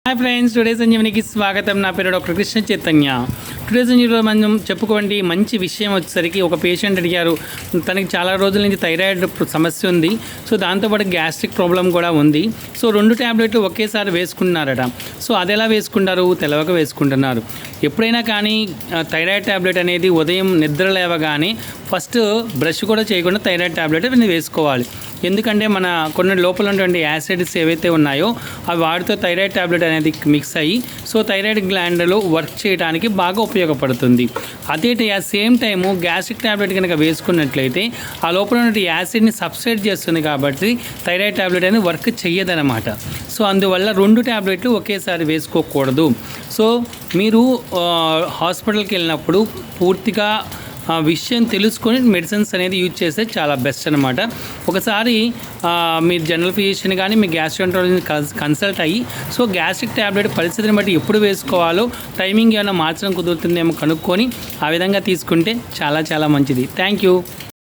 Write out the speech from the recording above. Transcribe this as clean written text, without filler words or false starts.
Hi friends, today సంజీవనికి స్వాగతం. నా పేరు డాక్టర్ కృష్ణ చైతన్య. టుడే సంజీవలో మనం చెప్పుకోండి మంచి విషయం వచ్చేసరికి ఒక పేషెంట్ అడిగారు, తనకి చాలా రోజుల నుంచి థైరాయిడ్ సమస్య ఉంది. సో దాంతోపాటు గ్యాస్ట్రిక్ ప్రాబ్లం కూడా ఉంది. సో 2 ట్యాబ్లెట్లు ఒకేసారి వేసుకున్నారట. సో అది ఎలా వేసుకుంటారు? తెలవక వేసుకుంటున్నారు. ఎప్పుడైనా కానీ థైరాయిడ్ ట్యాబ్లెట్ అనేది ఉదయం నిద్ర లేవగానే ఫస్ట్ బ్రష్ కూడా చేయకుండా థైరాయిడ్ ట్యాబ్లెట్ వేసుకోవాలి. ఎందుకంటే మన కొన్ని లోపల ఉన్నటువంటి యాసిడ్స్ ఏవైతే ఉన్నాయో అవి వాటితో థైరాయిడ్ ట్యాబ్లెట్ అనేది మిక్స్ అయ్యి సో థైరాయిడ్ గ్లాండ్లో వర్క్ చేయడానికి బాగా ఉపయోగపడుతుంది. అదే సేమ్ టైము గ్యాస్ట్రిక్ ట్యాబ్లెట్ కనుక వేసుకున్నట్లయితే ఆ లోపల ఉన్న యాసిడ్ని సబ్స్ట్రేట్ చేస్తుంది కాబట్టి థైరాయిడ్ ట్యాబ్లెట్ అనేది వర్క్ చెయ్యదనమాట. సో అందువల్ల 2 ట్యాబ్లెట్లు ఒకేసారి వేసుకోకూడదు. సో మీరు హాస్పిటల్కి వెళ్ళినప్పుడు పూర్తిగా విషయం తెలుసుకొని మెడిసిన్స్ అనేది యూజ్ చేస్తే చాలా బెస్ట్ అనమాట. ఒకసారి మీరు జనరల్ ఫిజిషియన్ కానీ మీ గ్యాస్ట్రోఎంటరాలజిస్ట్ కన్సల్ట్ అయ్యి సో గ్యాస్ట్రిక్ ట్యాబ్లెట్ పరిస్థితిని బట్టి ఎప్పుడు వేసుకోవాలో టైమింగ్ ఏమైనా మార్చడం కుదురుతుందేమో కనుక్కొని ఆ విధంగా తీసుకుంటే చాలా చాలా మంచిది. Thank you.